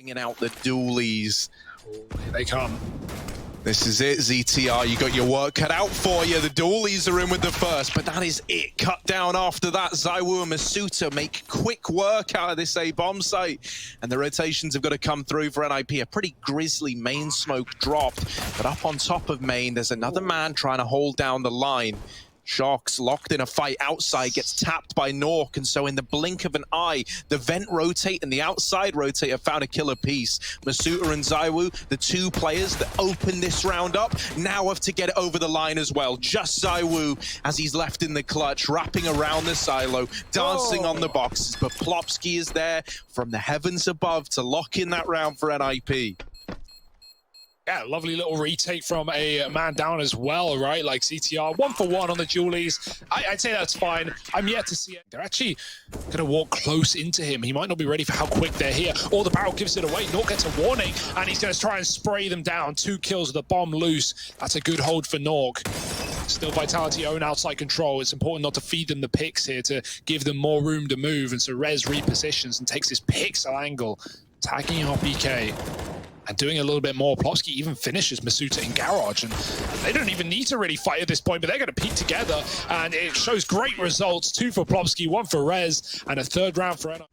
Bringing out the dualies. Oh, here they come. This is it, ZTR. You got your work cut out for you. The dualies are in with the first, but that is it. Cut down after that. ZywOo and Masuta make quick work out of this A bomb site. And the rotations have got to come through for NIP. A pretty grisly main smoke dropped. But up on top of main, there's another man trying to hold down the line. Shox locked in a fight outside, gets tapped by NUKE, and so in the blink of an eye, the vent rotate and the outside rotate have found a killer piece. Masuta and ZywOo, the two players that opened this round up, now have to get it over the line as well. Just ZywOo, as he's left in the clutch, wrapping around the silo, dancing on the boxes, but Plopsky is there from the heavens above to lock in that round for NIP. Yeah, lovely little retake from a man down as well, right? Like CTR, 1 for 1 on the dualies. I'd say that's fine. I'm yet to see it. They're actually going to walk close into him. He might not be ready for how quick they're here. Or the barrel gives it away. NUKE gets a warning, and he's going to try and spray them down. 2 kills with the bomb loose. That's a good hold for NUKE. Still Vitality own outside control. It's important not to feed them the picks here to give them more room to move. And so Rez repositions and takes this pixel angle, tagging out BK. And doing a little bit more. Plopsky even finishes Masuta in Garage, and they don't even need to really fight at this point, but they're going to peek together, and it shows great results. 2 for Plopsky, 1 for Rez, and a 3rd round for NIP.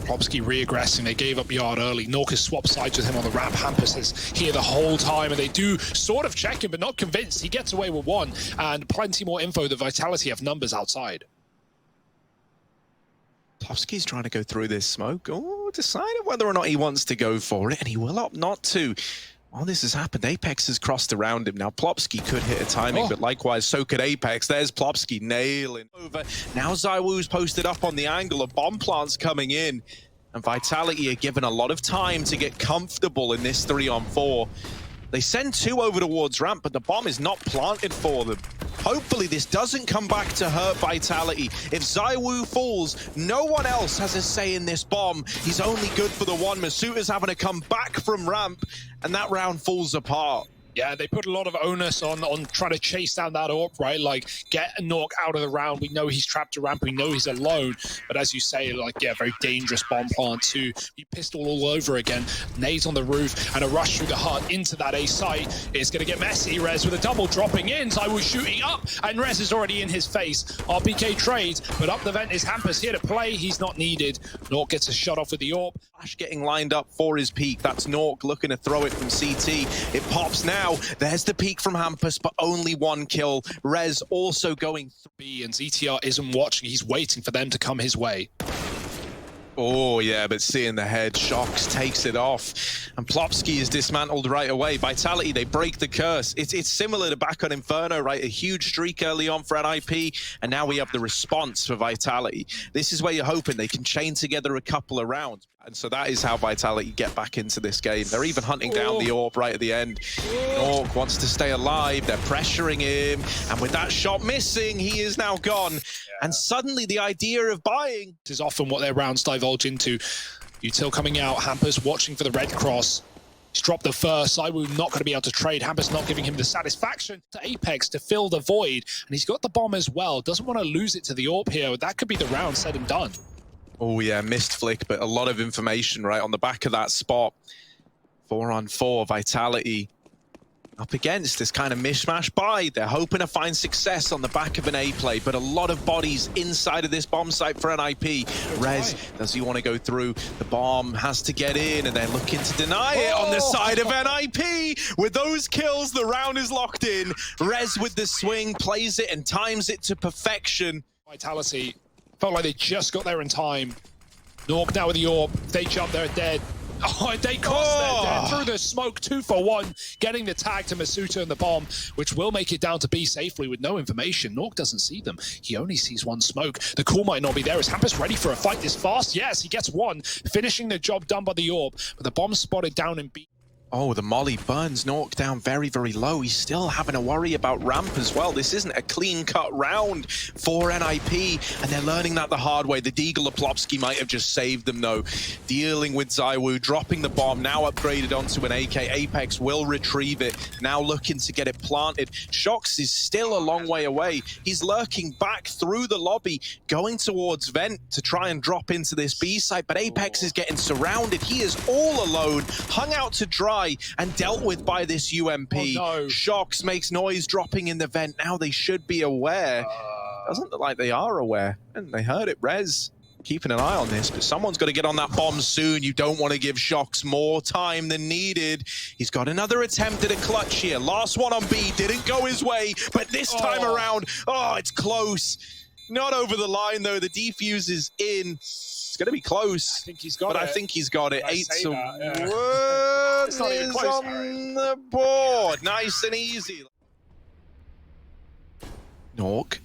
Plopsky re-aggressing. They gave up yard early. NUKE has swapped sides with him on the ramp. Hampus is here the whole time, and they do sort of check him, but not convinced. He gets away with 1, and plenty more info. The Vitality have numbers outside. Plopsky's trying to go through this smoke. Oh, decided whether or not he wants to go for it, and he will opt not to. While this has happened, Apex has crossed around him. Now, Plopsky could hit a timing, but likewise, so could Apex. There's Plopsky nailing over. Now ZywOo's posted up on the angle. A bomb plant's coming in, and Vitality are given a lot of time to get comfortable in this 3-on-4. They send 2 over towards ramp, but the bomb is not planted for them. Hopefully this doesn't come back to hurt Vitality. If ZywOo falls, no one else has a say in this bomb. He's only good for the 1. Masuta's having to come back from ramp, and that round falls apart. Yeah, they put a lot of onus on trying to chase down that AWP, right? Like, get NUKE out of the round. We know he's trapped to ramp. We know he's alone. But as you say, like, yeah, very dangerous bomb plant too. He pistol all over again. Nades on the roof and a rush through the hut into that A site. It's going to get messy. Rez with a double dropping in. ZywOo shooting up, and Rez is already in his face. RBK trades, but up the vent is Hampus here to play. He's not needed. NUKE gets a shot off with the AWP. Flash getting lined up for his peak. That's NUKE looking to throw it from CT. It pops now. There's the peak from Hampus, but only 1 kill. Rez also going B, and ZTR isn't watching. He's waiting for them to come his way. Oh, yeah, but seeing the head, Shox takes it off. And Plopsky is dismantled right away. Vitality, they break the curse. It's similar to back on Inferno, right? A huge streak early on for NIP, and now we have the response for Vitality. This is where you're hoping they can chain together a couple of rounds. And so that is how Vitality get back into this game. They're even hunting down the AWP right at the end. NUKE wants to stay alive. They're pressuring him. And with that shot missing, he is now gone. Yeah. And suddenly the idea of buying... This is often what their rounds divulge into. Util coming out. Hampus watching for the red cross. He's dropped the first. ZywOo not going to be able to trade. Hampus not giving him the satisfaction to Apex to fill the void. And he's got the bomb as well. Doesn't want to lose it to the AWP here. That could be the round said and done. Oh yeah, missed flick, but a lot of information right on the back of that spot. 4-on-4, Vitality up against this kind of mishmash buy. They're hoping to find success on the back of an A play, but a lot of bodies inside of this bomb site for NIP. Rez, does he want to go through? The bomb has to get in, and they're looking to deny it on the side of NIP. With those kills, the round is locked in. Rez with the swing, plays it and times it to perfection. Vitality felt like they just got there in time. NUKE now with the AWP. They jump, they're dead. Oh, they cost their dead through the smoke. 2 for 1, getting the tag to Masuta and the bomb, which will make it down to B safely with no information. NUKE doesn't see them. He only sees 1 smoke. The call might not be there. Is Hampus ready for a fight this fast? Yes, he gets 1, finishing the job done by the AWP, but the bomb spotted down in B. Oh, the molly burns NUKE down very, very low. He's still having to worry about ramp as well. This isn't a clean-cut round for NIP, and they're learning that the hard way. The Deagle Oplopsky might have just saved them, though. Dealing with ZywOo, dropping the bomb, now upgraded onto an AK. Apex will retrieve it, now looking to get it planted. Shox is still a long way away. He's lurking back through the lobby, going towards Vent to try and drop into this B site, but Apex is getting surrounded. He is all alone, hung out to dry, and dealt with by this UMP. Oh, no. Shox makes noise dropping in the vent. Now they should be aware. Doesn't look like they are aware. And they heard it. Rez keeping an eye on this, but someone's got to get on that bomb soon. You don't want to give Shox more time than needed. He's got another attempt at a clutch here. Last one on B didn't go his way, but this time around, it's close. Not over the line, though. The defuse is in. It's going to be close. I think he's got it. I think he's got it. 8 to 1 It's not even is close, on the board. Nice and easy. NUKE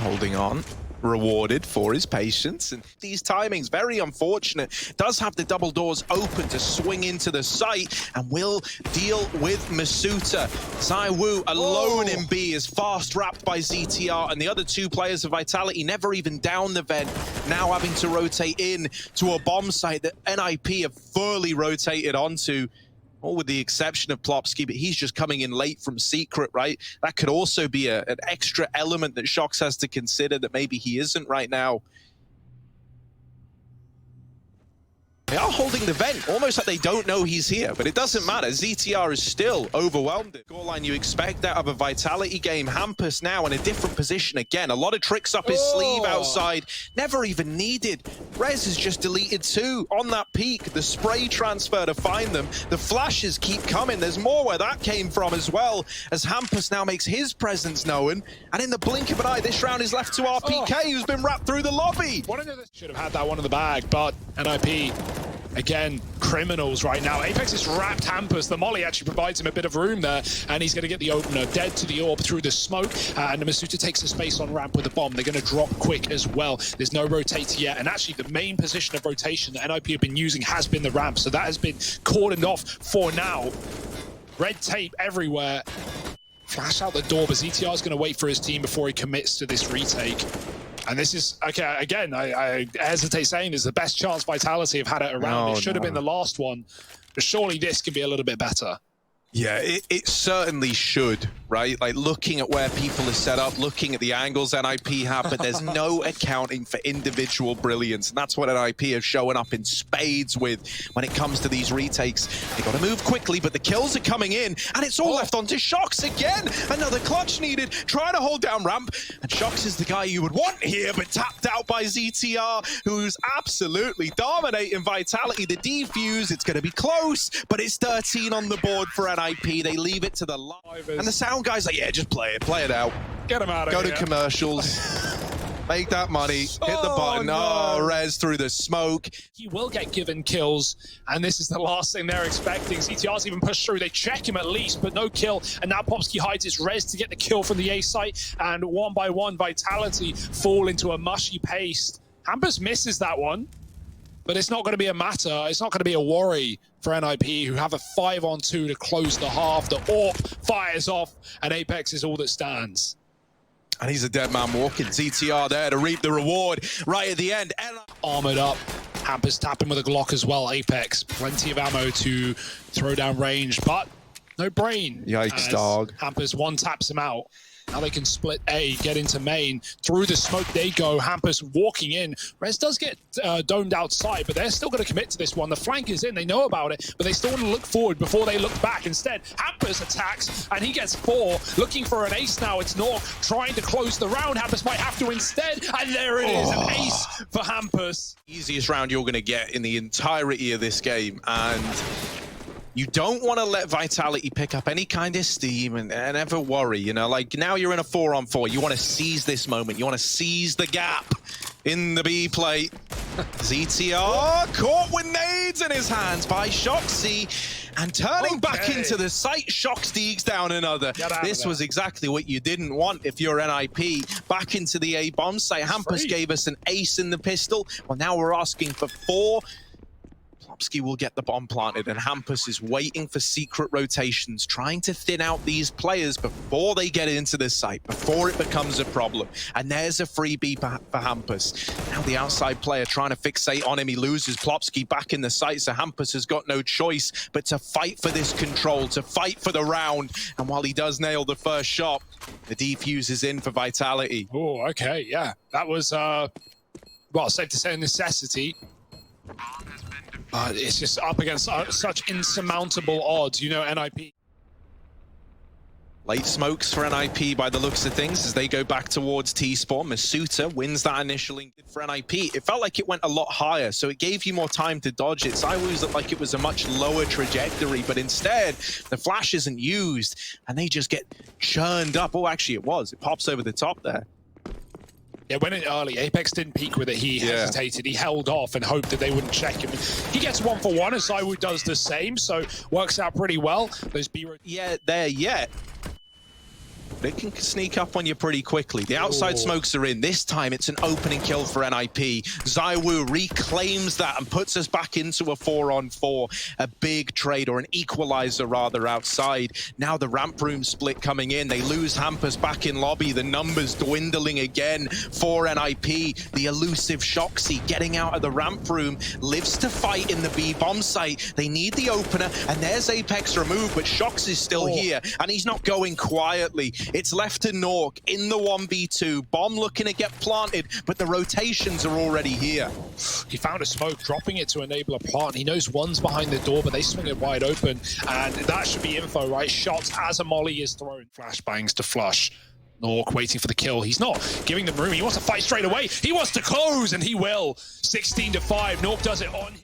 holding on. Rewarded for his patience, and these timings very unfortunate. Does have the double doors open to swing into the site and will deal with Masuta. ZywOo alone in B is fast wrapped by ZTR, and the other two players of Vitality never even down the vent, now having to rotate in to a bomb site that NIP have fully rotated onto. All with the exception of Plopsky, but he's just coming in late from Secret, right? That could also be an extra element that Shox has to consider that maybe he isn't right now. They are holding the vent, almost like they don't know he's here, but it doesn't matter. ZTR is still overwhelmed. Scoreline you expect out of a Vitality game. Hampus now in a different position again. A lot of tricks up his sleeve outside. Never even needed. Rez has just deleted 2 on that peak. The spray transfer to find them. The flashes keep coming. There's more where that came from as well, as Hampus now makes his presence known. And in the blink of an eye, this round is left to RPK, who's been wrapped through the lobby. Should have had that one in the bag, but NIP, again, criminals right now. Apex has wrapped Hampus. The molly actually provides him a bit of room there, and he's going to get the opener. Dead to the orb through the smoke, and Masuta takes the space on ramp with the bomb. They're going to drop quick as well. There's no rotator yet, and actually the main position of rotation that NIP have been using has been the ramp, so that has been cordoned off for now. Red tape everywhere. Flash out the door, but ZTR is going to wait for his team before he commits to this retake. And this is, okay, again, I hesitate saying this is the best chance Vitality have had it around. It should have been the last one, but surely this can be a little bit better. Yeah, it certainly should, right? Like, looking at where people are set up, looking at the angles NIP have, but there's no accounting for individual brilliance. And that's what NIP have shown up in spades with when it comes to these retakes. They got to move quickly, but the kills are coming in, and it's all left onto Shox again. Another clutch needed, trying to hold down ramp. And Shox is the guy you would want here, but tapped out by ZTR, who's absolutely dominating Vitality. The defuse, it's going to be close, but it's 13 on the board for NIP. They leave it to the live, and the sound guy's like, yeah, just play it out. Get him out of here. Go to commercials. Make that money. Hit the button. No. Rez through the smoke. He will get given kills, and this is the last thing they're expecting. ZTR's even pushed through. They check him at least, but no kill. And now Popsky hides his Rez to get the kill from the A site, and one by one, Vitality fall into a mushy paste. Hampus misses that one, but it's not going to be a matter. It's not going to be a worry for NIP, who have a 5-on-2 to close the half. The AWP fires off, and Apex is all that stands. And he's a dead man walking. ZTR there to reap the reward right at the end. Armored up. Hampus tapping with a Glock as well. Apex, plenty of ammo to throw down range, but no brain. Yikes, dog. Hampus one taps him out. Now they can split A, get into main. Through the smoke they go. Hampus walking in. Rez does get domed outside, but they're still going to commit to this one. The flank is in. They know about it, but they still want to look forward before they look back. Instead, Hampus attacks, and he gets 4. Looking for an ace now. It's NUKE trying to close the round. Hampus might have to instead, and there it is. An ace for Hampus. Easiest round you're going to get in the entirety of this game, and you don't want to let Vitality pick up any kind of steam and ever worry, you know, like now you're in a 4-on-4. You want to seize this moment. You want to seize the gap in the B plate. ZTR caught with nades in his hands by Shoxy, and turning back into the site, Shox digs down another. This was exactly what you didn't want if you're NIP. Back into the A bomb site. Hampus gave us an ace in the pistol. Well, now we're asking for 4. Plopsky will get the bomb planted, and Hampus is waiting for secret rotations, trying to thin out these players before they get into the site, before it becomes a problem. And there's a freebie for Hampus. Now the outside player trying to fixate on him. He loses Plopsky back in the site, so Hampus has got no choice but to fight for this control, to fight for the round. And while he does nail the first shot, the defuse is in for Vitality. Oh, okay, yeah. That was, well, safe to say a necessity. It's just up against such insurmountable odds, you know, NIP. Late smokes for NIP by the looks of things as they go back towards T-Spawn. Masuta wins that initially for NIP. It felt like it went a lot higher, so it gave you more time to dodge it. ZywOo's looked like it was a much lower trajectory, but instead, the flash isn't used, and they just get churned up. Oh, actually, it was. It pops over the top there. Yeah, went in early. Apex didn't peek with it. He hesitated. He held off and hoped that they wouldn't check him. He gets 1-for-1, and ZywOo does the same, so works out pretty well. Those B... Yeah, there yet. They can sneak up on you pretty quickly. The outside smokes are in. This time it's an opening kill for NIP. ZywOo reclaims that and puts us back into a 4-on-4. A big trade, or an equalizer rather, outside. Now the ramp room split coming in. They lose Hampus back in lobby. The numbers dwindling again for NIP. The elusive Shoxy getting out of the ramp room. Lives to fight in the B bomb site. They need the opener, and there's Apex removed, but Shoxy's still here, and he's not going quietly. It's left to NUKE in the 1v2. Bomb looking to get planted, but the rotations are already here. He found a smoke, dropping it to enable a plant. He knows one's behind the door, but they swing it wide open, and that should be info, right? Shots as a molly is thrown. Flashbangs to flush. NUKE waiting for the kill. He's not giving them room. He wants to fight straight away. He wants to close, and he will. 16-5. NUKE does it on...